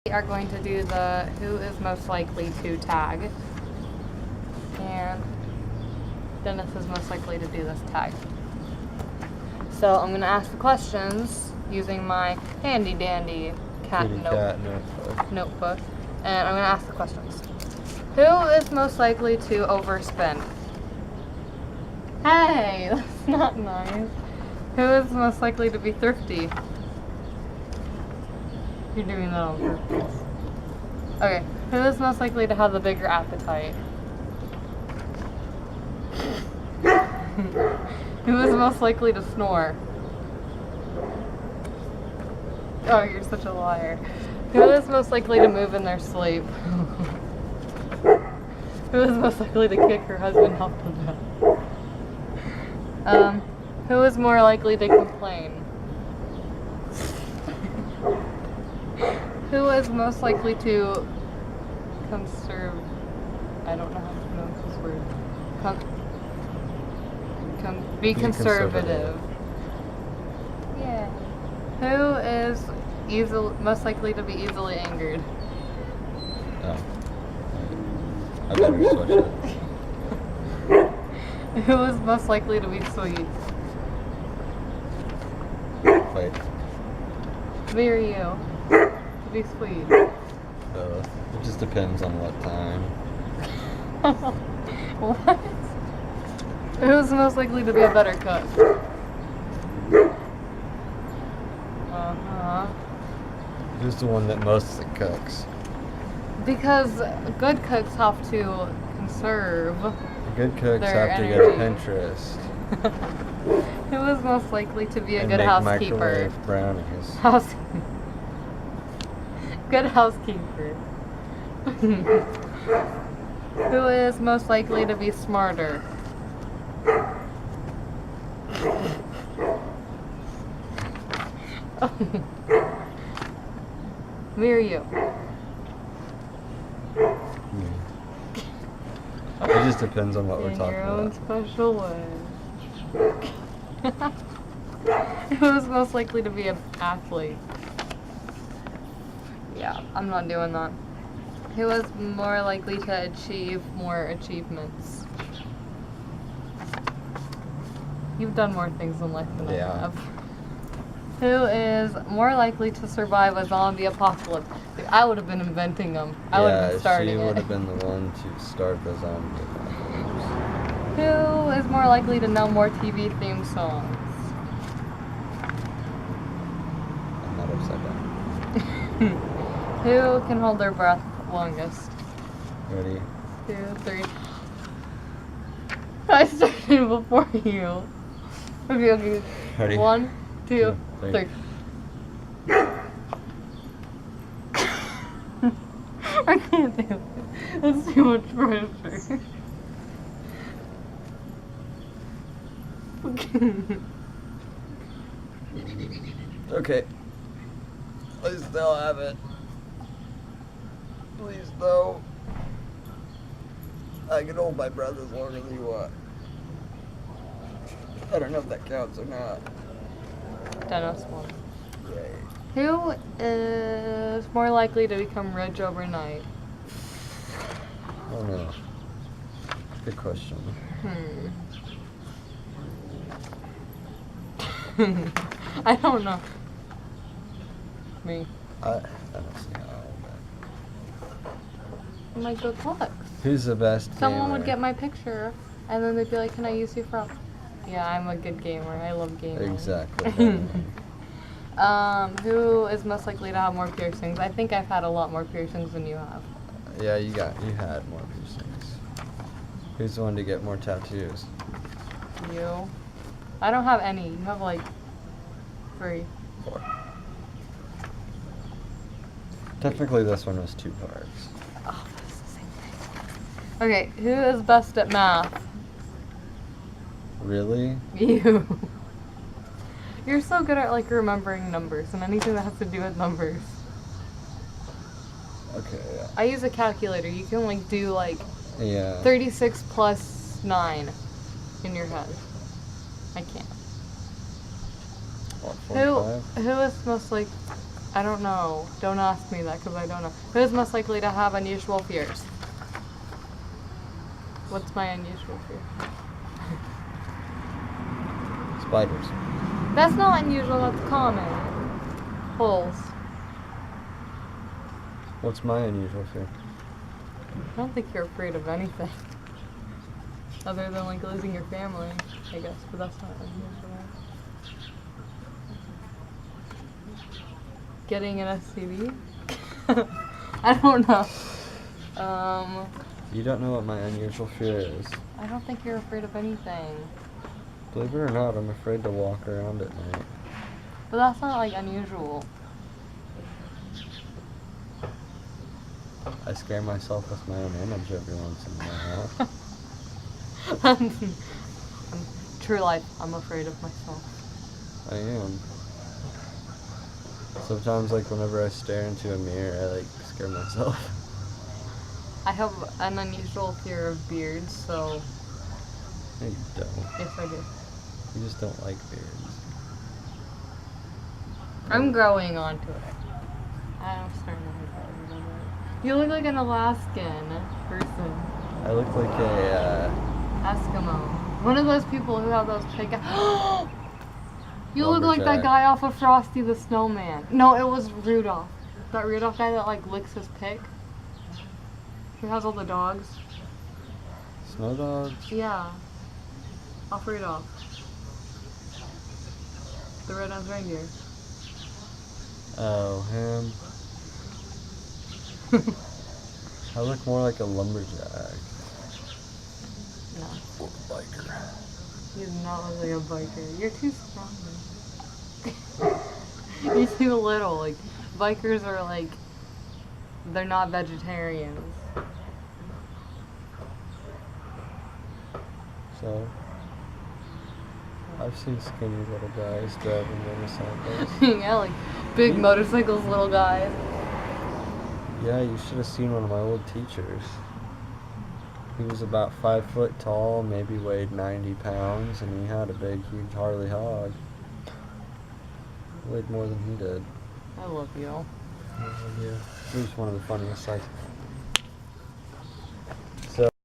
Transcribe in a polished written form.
We are going to do the who is most likely to tag, and Dennis is most likely to do this tag. So I'm going to ask the questions using my handy dandy cat notebook, and I'm going to ask the questions. Who is most likely to overspend? Hey, that's not nice. Who is most likely to be thrifty? You're doing that on purpose. Okay, who is most likely to have the bigger appetite? Who is most likely to snore? Oh, you're such a liar. Who is most likely to move in their sleep? Who is most likely to kick her husband off the bed? Who is more likely to complain? Who is most likely to conserve? I don't know how to pronounce this word. Be conservative. Yeah. Who is most likely to be easily angered? Oh. I better switch it. Who is most likely to be sweet? Wait. Me or you? To be sweet. It just depends on what time. What? Who's most likely to be a better cook? Who's the one that mostly cooks? Because good cooks have to conserve. Good cooks their have to energy. go to Pinterest. Who is most likely to be a and good make housekeeper? microwave brownies. Good housekeeper. Who is most likely to be smarter? Me or you? It just depends on what we're talking In your own about. special way. Who is most likely to be an athlete? Yeah, I'm not doing that. Who is more likely to achieve more achievements? You've done more things in life than I have. Who is more likely to survive a zombie apocalypse? Dude, I would have been inventing them. I would have been starting it. She would have been the one to start the zombie apocalypse. Who is more likely to know more TV theme songs? I'm not upside down. Who can hold their breath longest? Ready? 2, 3. I started before you. Okay. Ready? 1, 2, 3. I can't do it. That's too much pressure. Okay. Please still have it. Please no. I can hold my breath as long as you want. I don't know if that counts or not. Dennis won. Yay. Who is more likely to become rich overnight? Oh no. Good question. I don't know. Me. I don't see how. My good looks. Who's the best Someone gamer? would get my picture, and then they'd be like, "Can I use you for?" Yeah, I'm a good gamer. I love gaming. Exactly. Who is most likely to have more piercings? I think I've had a lot more piercings than you have. Yeah, you had more piercings. Who's the one to get more tattoos? You. I don't have any. You have like 3. 4. Technically, this one was 2 parts. Oh, that's the same thing. Okay, who is best at math? Really? You. You're so good at like remembering numbers and anything that has to do with numbers. Okay, yeah. I use a calculator. You can like do like 36 plus 9 in your head. I can't. What, 45? Who is most like I don't know. Don't ask me that because I don't know. Who's most likely to have unusual fears? What's my unusual fear? Spiders. That's not unusual, that's common. Holes. What's my unusual fear? I don't think you're afraid of anything. Other than like losing your family, I guess, but that's not unusual. Getting an STD? I don't know. You don't know what my unusual fear is. I don't think you're afraid of anything. Believe it or not, I'm afraid to walk around at night. But that's not like unusual. I scare myself with my own image every once in a while. True life, I'm afraid of myself. I am. Sometimes, like, whenever I stare into a mirror, I, like, scare myself. I have an unusual fear of beards, so No, you don't. yes I do. You just don't like beards. I'm growing onto it. I'm starting to like it a little bit. You look like an Alaskan person. I look like a, Eskimo. One of those people who have those pig. You look like that lumberjack. guy off of Frosty the Snowman. No, it was Rudolph. That Rudolph guy that like licks his pick. He has all the dogs. Snow dogs? Yeah. Off Rudolph. The red-nosed reindeer. Oh, him. I look more like a lumberjack. No. Or a biker. He does not look like a biker. You're too strong. You're too little. Like, bikers are like, they're not vegetarians. So, I've seen skinny little guys driving motorcycles. Yeah, like big motorcycles, little guys. Yeah, you should have seen one of my old teachers. He was about 5 foot tall, maybe weighed 90 pounds, and he had a big, huge Harley hog. Weighed more than he did. I love you. Yeah. He was one of the funniest sights